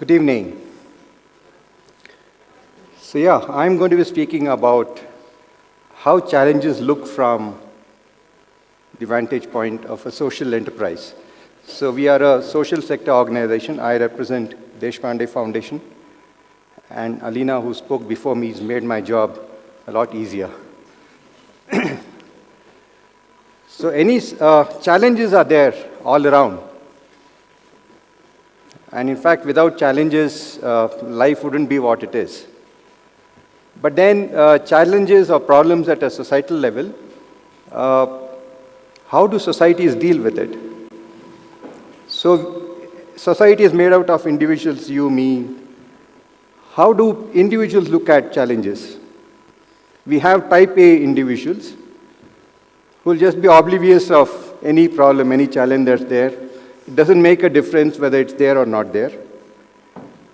Good evening. I'm going to be speaking about how challenges look from the vantage point of a social enterprise. So we are a social sector organization. I represent Deshpande Foundation. And Alina, who spoke before me, has made my job a lot easier. So any challenges are there all around. And in fact, without challenges, life wouldn't be what it is. But then challenges or problems at a societal level, how do societies deal with it? So society is made out of individuals, you, me. How do individuals look at challenges? We have type A individuals who will just be oblivious of any problem, any challenge that's there. It doesn't make a difference whether it's there or not there.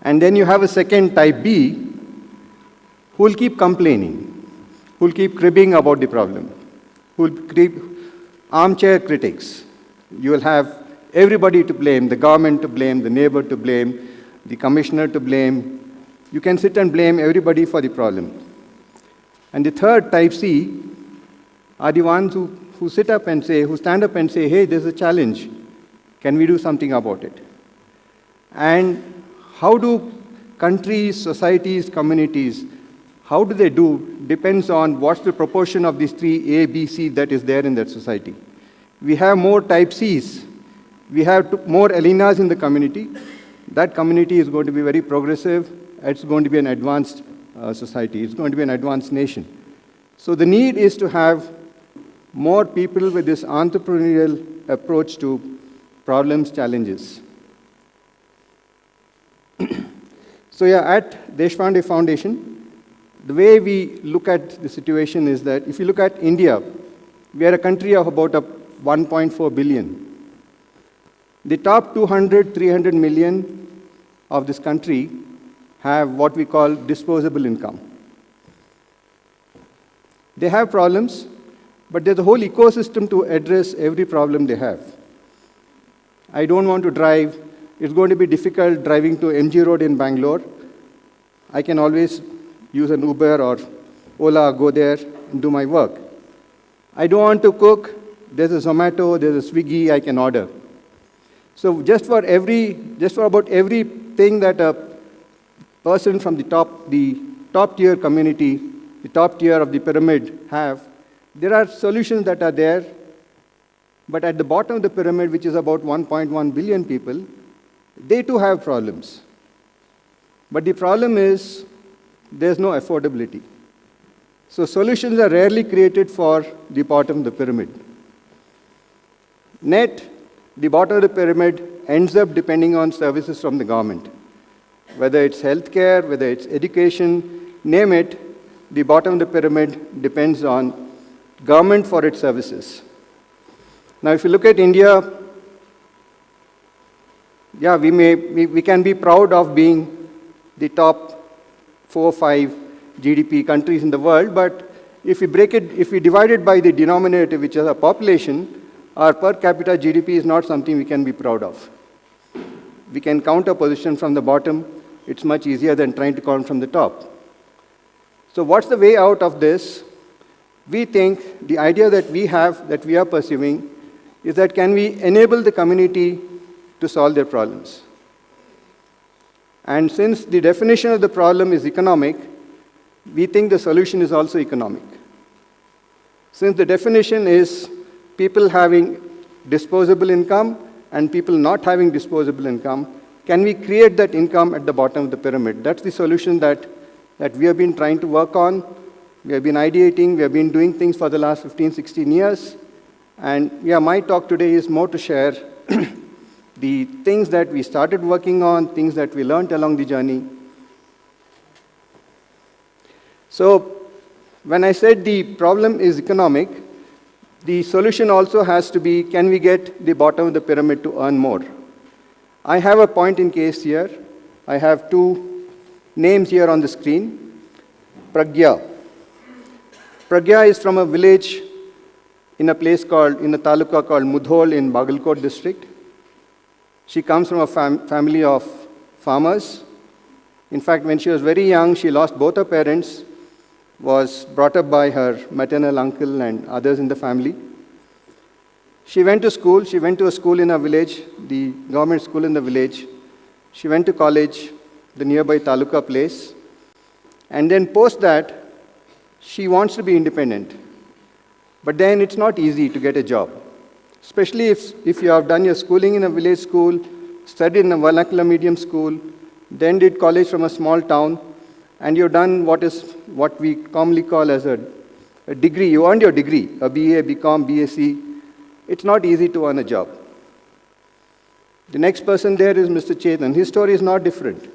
And then you have a second type B who will keep complaining, who will keep cribbing about the problem, who will keep armchair critics. You will have everybody to blame, the government to blame, the neighbor to blame, the commissioner to blame. You can sit and blame everybody for the problem. And the third type C are the ones who sit up and say, who stand up and say, hey, there's a challenge. Can we do something about it? And how do countries, societies, communities, how do they do depends on what's the proportion of these three A, B, C that is there in that society. We have more type Cs. We have more Alinas in the community. That community is going to be very progressive. It's going to be an advanced society. It's going to be an advanced nation. So the need is to have more people with this entrepreneurial approach to problems, challenges. At Deshpande Foundation, the way we look at the situation is that if you look at India, we are a country of about 1.4 billion. The top 200, 300 million of this country have what we call disposable income. They have problems, but there's a whole ecosystem to address every problem they have. I don't want to drive. It's going to be difficult driving to MG Road in Bangalore. I can always use an Uber or Ola, go there and do my work. I don't want to cook. There's a Zomato, there's a Swiggy, I can order. So just for about everything that a person from the top tier community, the top tier of the pyramid have, there are solutions that are there. But at the bottom of the pyramid, which is about 1.1 billion people, they too have problems. But the problem is there's no affordability. So solutions are rarely created for the bottom of the pyramid. Net, the bottom of the pyramid ends up depending on services from the government. Whether it's healthcare, whether it's education, name it, the bottom of the pyramid depends on government for its services. Now, if you look at India, we can be proud of being the top 4 or 5 GDP countries in the world, but if we divide it by the denominator, which is our population, our per capita GDP is not something we can be proud of. We can count a position from the bottom. It's much easier than trying to count from the top. So what's the way out of this? We think the idea that we are pursuing, is that can we enable the community to solve their problems? And since the definition of the problem is economic, we think the solution is also economic. Since the definition is people having disposable income and people not having disposable income, can we create that income at the bottom of the pyramid? That's the solution that we have been trying to work on. We have been ideating, we have been doing things for the last 15, 16 years. And my talk today is more to share the things that we started working on, things that we learned along the journey. So when I said the problem is economic, the solution also has to be, can we get the bottom of the pyramid to earn more? I have a point in case here. I have 2 names here on the screen. Pragya. Pragya is from a village in a taluka called Mudhol in Bagalkot district. She comes from a family of farmers. In fact, when she was very young, she lost both her parents, was brought up by her maternal uncle and others in the family. She went to school. She went to a school in her village, the government school in the village. She went to college, the nearby Taluka place. And then post that, she wants to be independent. But then it's not easy to get a job, especially if you have done your schooling in a village school, studied in a vernacular medium school, then did college from a small town, and you've done what we commonly call as a degree. You earned your degree, a BA, BCom, BSc. It's not easy to earn a job. The next person there is Mr. Chetan. His story is not different.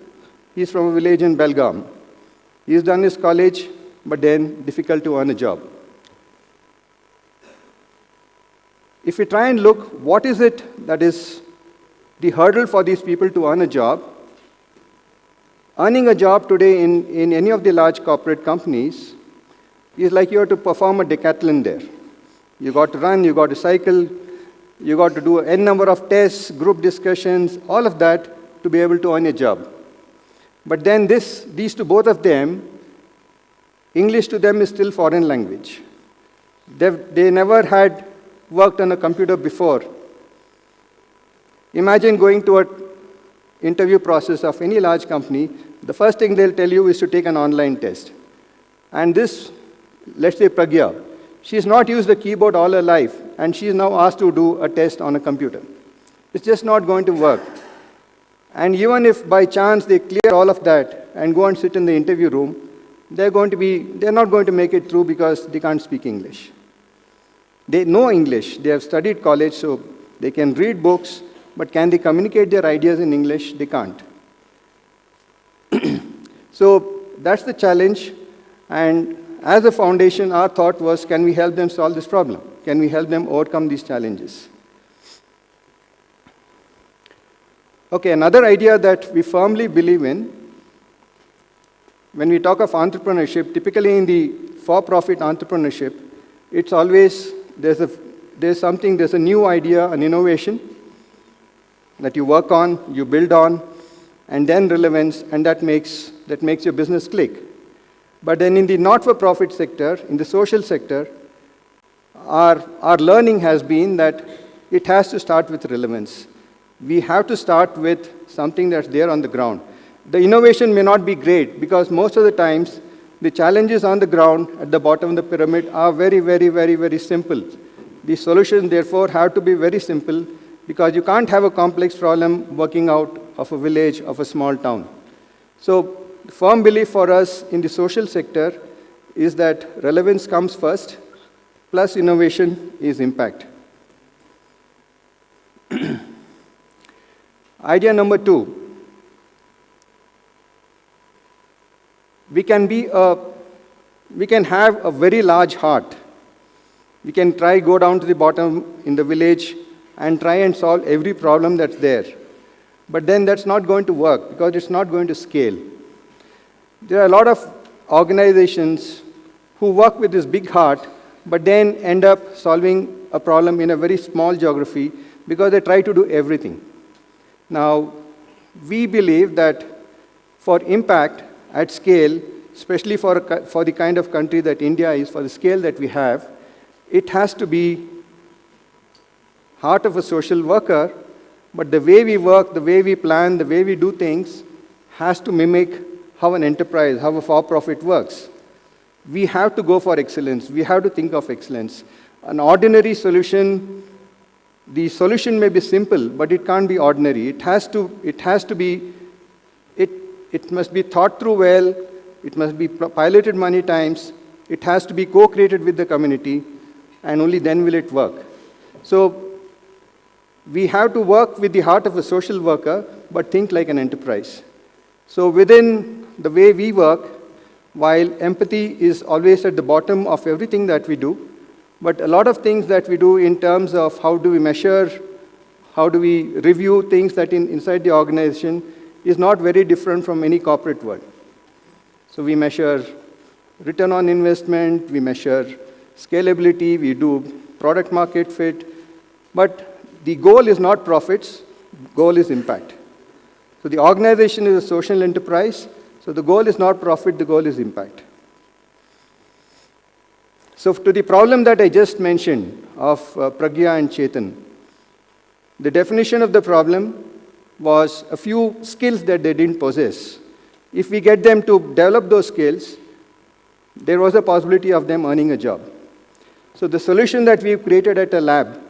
He's from a village in Belgaum. He's done his college, but then difficult to earn a job. If we try and look, what is it that is the hurdle for these people to earn a job? Earning a job today in any of the large corporate companies is like you have to perform a decathlon there. You got to run, you got to cycle, you got to do n number of tests, group discussions, all of that to be able to earn a job. But then these to both of them, English to them is still foreign language. They never had worked on a computer before. Imagine going to an interview process of any large company. The first thing they'll tell you is to take an online test. And this, let's say Pragya, she's not used the keyboard all her life, and she's now asked to do a test on a computer. It's just not going to work. And even if by chance they clear all of that and go and sit in the interview room, they're not going to make it through because they can't speak English. They know English, they have studied college, so they can read books, but can they communicate their ideas in English? They can't. So that's the challenge, and as a foundation, our thought was, can we help them solve this problem? Can we help them overcome these challenges? Okay, another idea that we firmly believe in, when we talk of entrepreneurship, typically in the for-profit entrepreneurship, it's always, there's a new idea, an innovation that you work on, you build on, and then relevance, and that makes your business click. But then in the not-for-profit sector, in the social sector, our learning has been that it has to start with relevance. We have to start with something that's there on the ground. The innovation may not be great because most of the times the challenges on the ground at the bottom of the pyramid are very, very, very, very simple. The solutions, therefore, have to be very simple because you can't have a complex problem working out of a village, of a small town. So, firm belief for us in the social sector is that relevance comes first, plus innovation is impact. Idea number 2. We can have a very large heart. We can go down to the bottom in the village and try and solve every problem that's there. But then that's not going to work because it's not going to scale. There are a lot of organizations who work with this big heart, but then end up solving a problem in a very small geography because they try to do everything. Now, we believe that for impact at scale, especially for the kind of country that India is, for the scale that we have, it has to be heart of a social worker, but the way we work, the way we plan, the way we do things has to mimic how an enterprise, how a for-profit works. We have to go for excellence. We have to think of excellence. An ordinary solution, the solution may be simple, but it can't be ordinary. It must be thought through well. It must be piloted many times. It has to be co-created with the community, and only then will it work. So we have to work with the heart of a social worker, but think like an enterprise. So within the way we work, while empathy is always at the bottom of everything that we do, but a lot of things that we do in terms of how do we measure, how do we review things that inside the organization is not very different from any corporate world. So we measure return on investment, we measure scalability, we do product market fit, but the goal is not profits, goal is impact. So the organization is a social enterprise. So the goal is not profit, the goal is impact. So to the problem that I just mentioned of Pragya and Chetan, the definition of the problem was a few skills that they didn't possess. If we get them to develop those skills, there was a possibility of them earning a job. So the solution that we've created at a lab,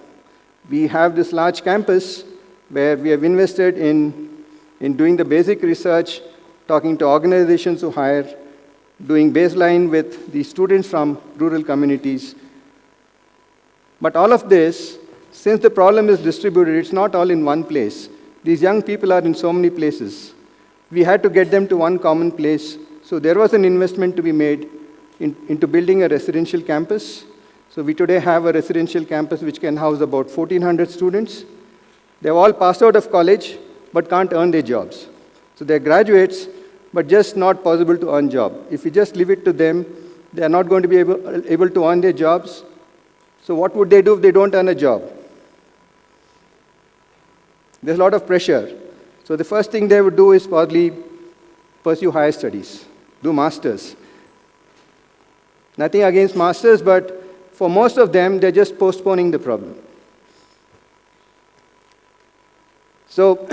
we have this large campus where we have invested in doing the basic research, talking to organizations who hire, doing baseline with the students from rural communities. But all of this, since the problem is distributed, it's not all in one place. These young people are in so many places. We had to get them to one common place. So there was an investment to be made into building a residential campus. So we today have a residential campus which can house about 1,400 students. They've all passed out of college, but can't earn their jobs. So they're graduates, but just not possible to earn job. If we just leave it to them, they are not going to be able to earn their jobs. So what would they do if they don't earn a job? There's a lot of pressure. So the first thing they would do is probably pursue higher studies, do masters. Nothing against masters, but for most of them, they're just postponing the problem. So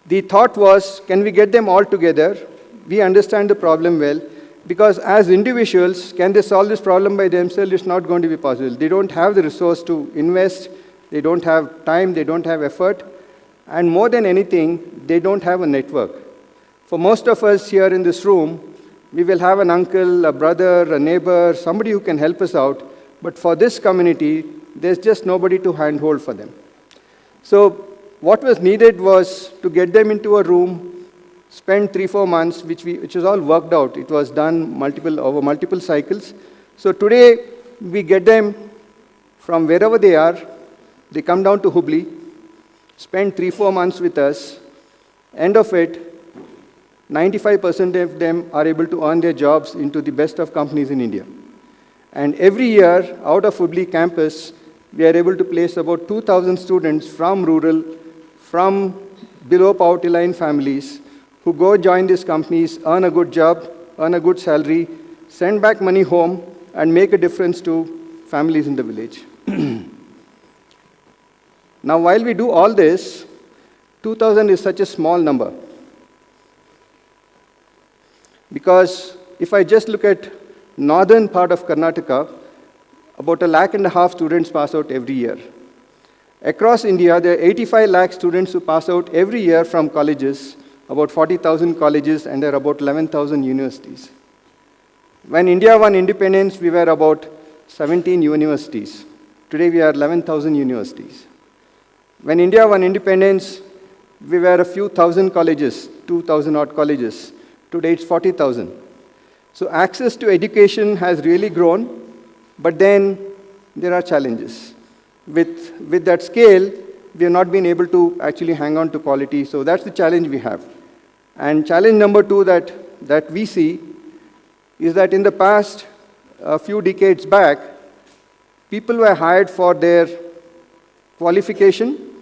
the thought was, can we get them all together? We understand the problem well, because as individuals, can they solve this problem by themselves? It's not going to be possible. They don't have the resource to invest, they don't have time, they don't have effort, and more than anything, they don't have a network. For most of us here in this room, we will have an uncle, a brother, a neighbor, somebody who can help us out, but for this community, there's just nobody to handhold for them. So what was needed was to get them into a room, spend 3-4 months, which was all worked out. It was done over multiple cycles. So today, we get them from wherever they are. They come down to Hubli, spend 3-4 months with us. End of it, 95% of them are able to earn their jobs into the best of companies in India. And every year, out of Hubli campus, we are able to place about 2,000 students from rural, from below poverty line families, who go join these companies, earn a good job, earn a good salary, send back money home, and make a difference to families in the village. Now, while we do all this, 2,000 is such a small number. Because if I just look at northern part of Karnataka, about 1.5 lakh students pass out every year. Across India, there are 85 lakh students who pass out every year from colleges, about 40,000 colleges, and there are about 11,000 universities. When India won independence, we were about 17 universities. Today, we are 11,000 universities. When India won independence, we were a few thousand colleges, 2,000 odd colleges. Today, it's 40,000. So access to education has really grown, but then there are challenges. With that scale, we have not been able to actually hang on to quality, so that's the challenge we have. And challenge number 2 that we see is that in the past, a few decades back, people were hired for their qualification,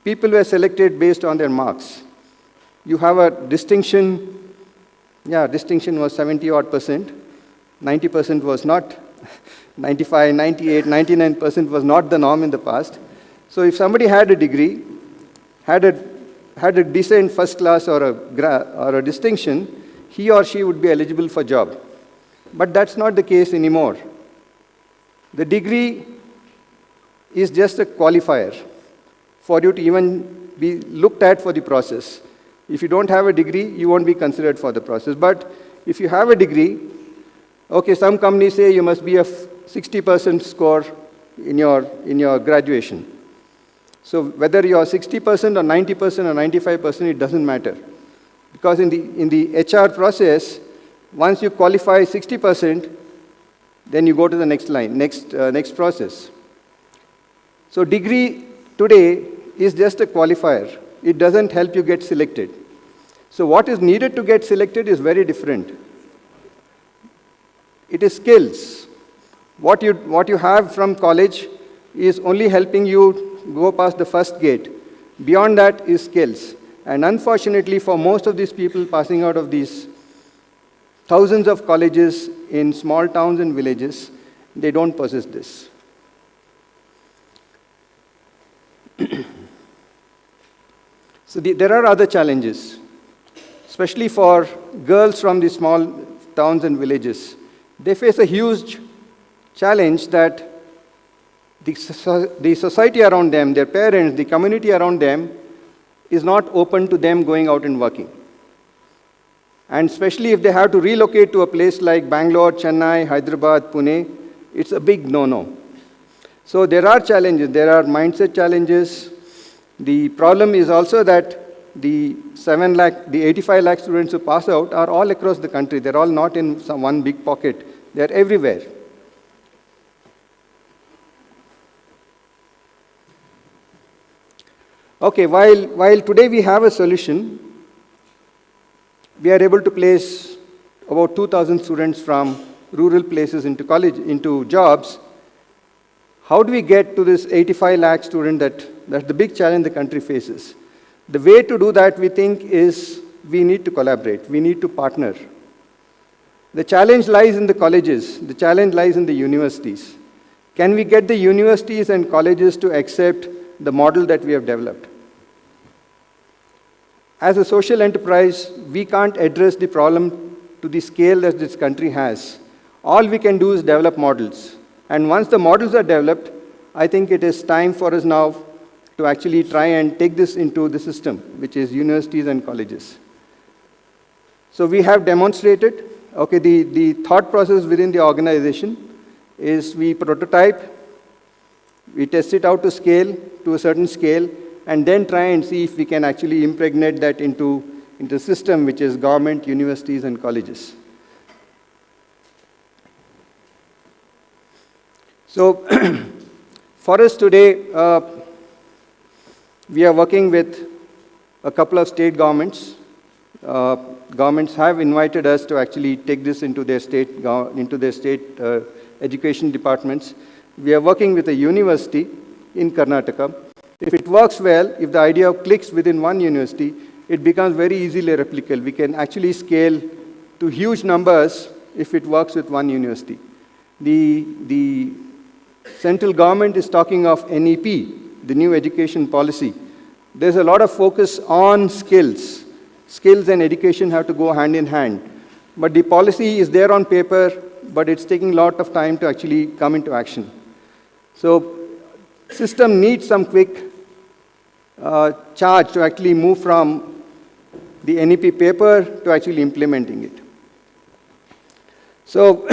people were selected based on their marks. You have a distinction, distinction was 70 odd %, 90% was not, 95, 98, 99% was not the norm in the past. So if somebody had a degree, had a decent first class or a distinction, he or she would be eligible for job. But that's not the case anymore. The degree is just a qualifier for you to even be looked at for the process. If you don't have a degree, you won't be considered for the process. But if you have a degree, okay, some companies say you must be a 60% score in your graduation. So whether you are 60% or 90% or 95%, it doesn't matter. Because in the HR process, once you qualify 60%, then you go to the next line, next process. So degree today is just a qualifier. It doesn't help you get selected. So what is needed to get selected is very different. It is skills. What you have from college is only helping you go past the first gate. Beyond that is skills. And unfortunately, for most of these people passing out of these thousands of colleges in small towns and villages, they don't possess this. So there are other challenges, especially for girls from the small towns and villages. They face a huge challenge that the society around them, their parents, the community around them, is not open to them going out and working. And especially if they have to relocate to a place like Bangalore, Chennai, Hyderabad, Pune, it's a big no-no. So there are challenges. There are mindset challenges. The problem is also that the 85 lakh students who pass out are all across the country. They're all not in one big pocket. They're everywhere. Okay, while today we have a solution, we are able to place about 2,000 students from rural places into college, into jobs. How do we get to this 85 lakh student that's the big challenge the country faces? The way to do that, we think, is we need to collaborate. We need to partner. The challenge lies in the colleges. The challenge lies in the universities. Can we get the universities and colleges to accept the model that we have developed? As a social enterprise, we can't address the problem to the scale that this country has. All we can do is develop models. And once the models are developed, I think it is time for us now to actually try and take this into the system, which is universities and colleges. So we have demonstrated, okay, the thought process within the organization is we prototype, we test it out to scale, to a certain scale, and then try and see if we can actually impregnate that into a system which is government, universities, and colleges. So for us today, we are working with a couple of state governments. Governments have invited us to actually take this into their state education departments. We are working with a university in Karnataka. If it works well, if the idea clicks within one university, it becomes very easily replicable. We can actually scale to huge numbers if it works with one university. The central government is talking of NEP, the new education policy. There's a lot of focus on skills. Skills and education have to go hand in hand. But the policy is there on paper, but it's taking a lot of time to actually come into action. So system needs some quick charge to actually move from the NEP paper to actually implementing it. So,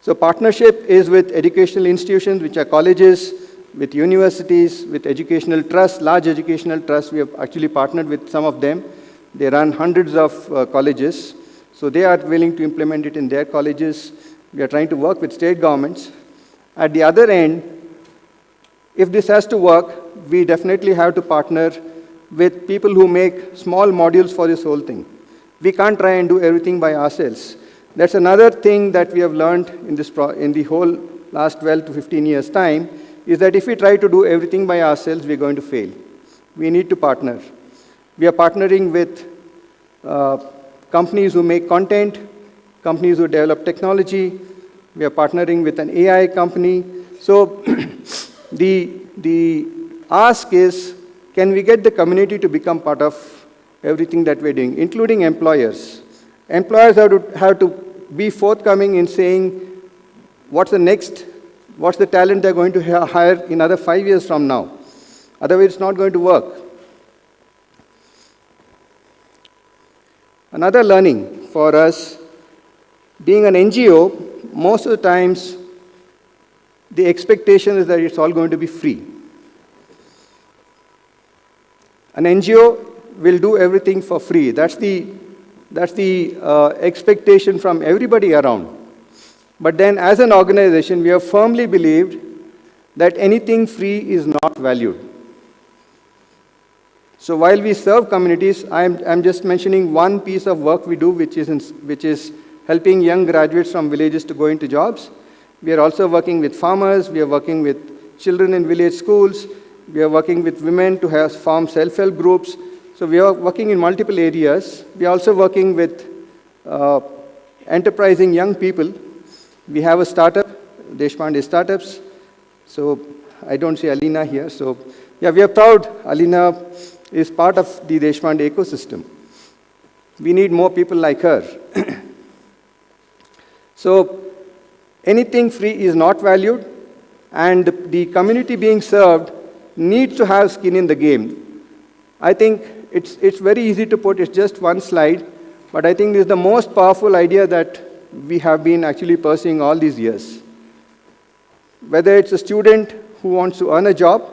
so partnership is with educational institutions, which are colleges, with universities, with educational trusts, large educational trusts. We have actually partnered with some of them. They run hundreds of colleges. So they are willing to implement it in their colleges. We are trying to work with state governments. At the other end, if this has to work, we definitely have to partner with people who make small modules for this whole thing. We can't try and do everything by ourselves. That's another thing that we have learned in the whole last 12 to 15 years' time, is that if we try to do everything by ourselves, we're going to fail. We need to partner. We are partnering with companies who make content, companies who develop technology. We are partnering with an AI company. So the ask is, can we get the community to become part of everything that we're doing, including employers? Employers have to be forthcoming in saying, what's the talent they're going to hire in another 5 years from now? Otherwise, it's not going to work. Another learning for us, being an NGO, most of the times, the expectation is that it's all going to be free. An NGO will do everything for free. That's the expectation from everybody around. But then as an organization, we have firmly believed that anything free is not valued. So while we serve communities, I'm just mentioning one piece of work we do, which is helping young graduates from villages to go into jobs. We are also working with farmers. We are working with children in village schools. We are working with women to have form self-help groups. So we are working in multiple areas. We are also working with enterprising young people. We have a startup, Deshpande Startups. So I don't see Alina here. So yeah, we are proud Alina is part of the Deshpande ecosystem. We need more people like her. So anything free is not valued, and the community being served needs to have skin in the game. I think it's very easy to put, it's just one slide, but I think this is the most powerful idea that we have been actually pursuing all these years. Whether it's a student who wants to earn a job,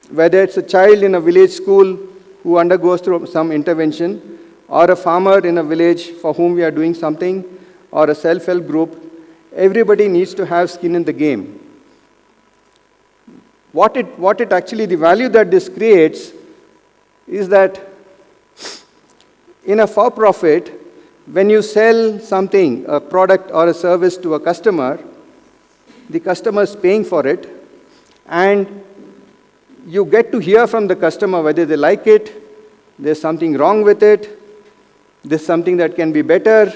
whether it's a child in a village school who undergoes through some intervention, or a farmer in a village for whom we are doing something, or a self-help group, everybody needs to have skin in the game. What it actually, the value that this creates is that in a for-profit, when you sell something, a product or a service to a customer, the customer is paying for it, and you get to hear from the customer whether they like it, there's something wrong with it, there's something that can be better,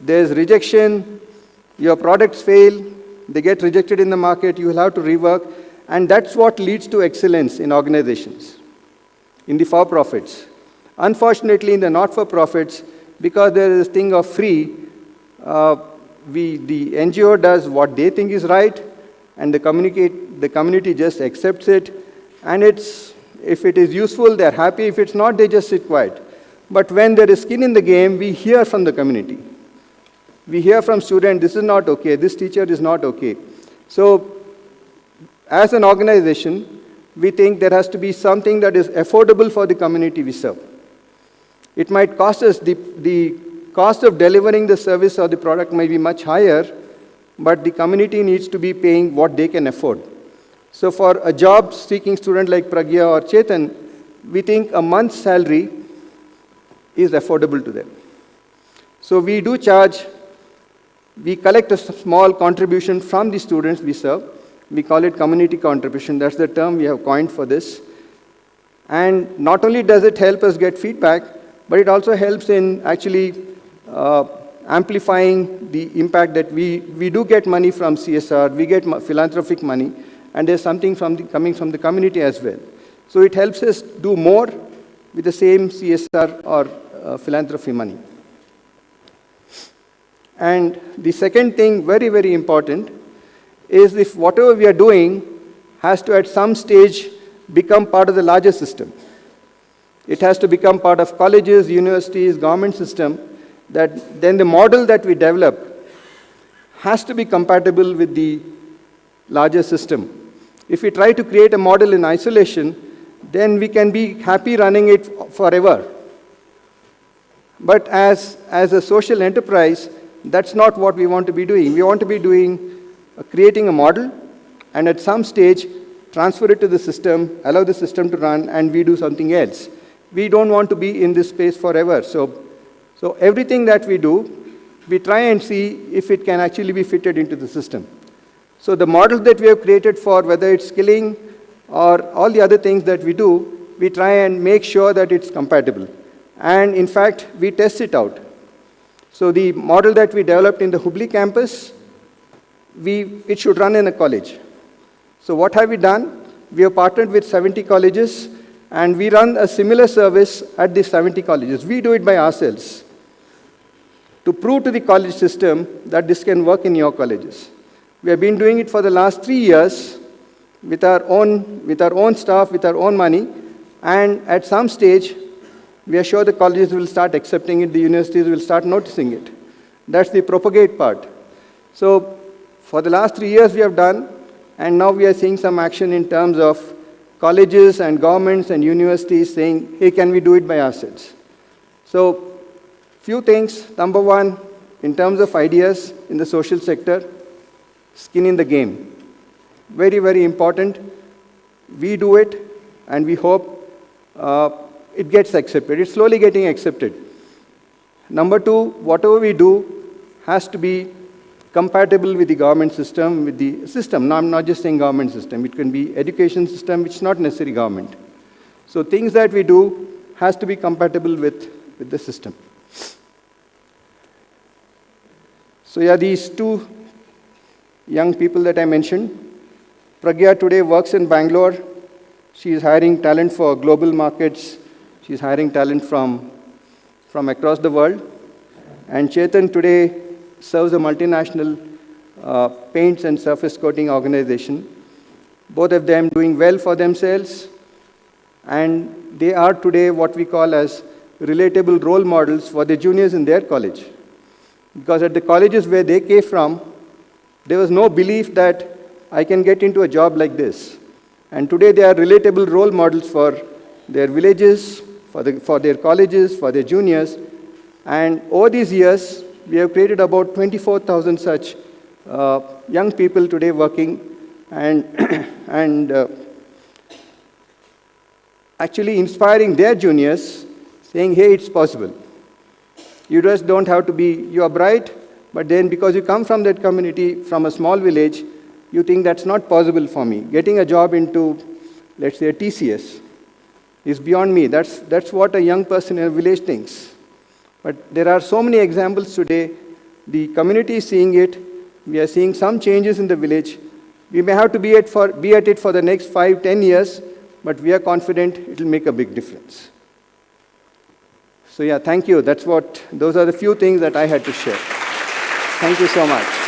there's rejection, your products fail, they get rejected in the market, you will have to rework, and that's what leads to excellence in organizations, in the for-profits. Unfortunately, in the not-for-profits, because there is this thing of free, the NGO does what they think is right, and the community just accepts it, and if it is useful, they're happy. If it's not, they just sit quiet. But when there is skin in the game, we hear from the community. We hear from students, this is not okay, this teacher is not okay. So, as an organization, we think there has to be something that is affordable for the community we serve. It might cost us, the cost of delivering the service or the product might be much higher, but the community needs to be paying what they can afford. So for a job-seeking student like Pragya or Chetan, we think a month's salary is affordable to them. So we do charge, we collect a small contribution from the students we serve. We call it community contribution. That's the term we have coined for this. And not only does it help us get feedback, but it also helps in actually amplifying the impact that we do get money from CSR, we get philanthropic money, and there's something coming from the community as well. So it helps us do more with the same CSR or philanthropy money. And the second thing, very, very important, is if whatever we are doing has to at some stage become part of the larger system. It has to become part of colleges, universities, government system, that then the model that we develop has to be compatible with the larger system. If we try to create a model in isolation, then we can be happy running it forever. But as a social enterprise, that's not what we want to be doing. We want to be creating a model, and at some stage, transfer it to the system, allow the system to run, and we do something else. We don't want to be in this space forever. So everything that we do, we try and see if it can actually be fitted into the system. So the model that we have created for whether it's skilling or all the other things that we do, we try and make sure that it's compatible. And in fact, we test it out. So the model that we developed in the Hubli campus, it should run in a college. So what have we done? We have partnered with 70 colleges, and we run a similar service at the 70 colleges. We do it by ourselves to prove to the college system that this can work in your colleges. We have been doing it for the last 3 years with our own staff, with our own money, and at some stage, we are sure the colleges will start accepting it, the universities will start noticing it. That's the propagate part. So for the last 3 years we have done, and now we are seeing some action in terms of colleges and governments and universities saying, hey, can we do it by ourselves? So few things. Number one, in terms of ideas in the social sector, skin in the game. Very, very important. We do it, and we hope it gets accepted. It's slowly getting accepted. Number two, whatever we do has to be compatible with the government system, with the system. Now, I'm not just saying government system. It can be education system, which is not necessarily government. So things that we do has to be compatible with the system. So yeah, these two young people that I mentioned. Pragya today works in Bangalore. She is hiring talent for global markets. She is hiring talent from across the world. And Chetan today serves a multinational paints and surface coating organization. Both of them doing well for themselves. And they are today what we call as relatable role models for the juniors in their college. Because at the colleges where they came from, there was no belief that I can get into a job like this. And today they are relatable role models for their villages, for their colleges, for their juniors. And over these years, we have created about 24,000 such young people today working and actually inspiring their juniors, saying, hey, it's possible. You just don't have to be, you are bright, but then because you come from that community, from a small village, you think that's not possible for me. Getting a job into, let's say, a TCS is beyond me. That's what a young person in a village thinks. But there are so many examples today. The community is seeing it. We are seeing some changes in the village. We may have to be at it for the next 5, 10 years, but we are confident it will make a big difference. So yeah, thank you. Those are the few things that I had to share. Thank you so much.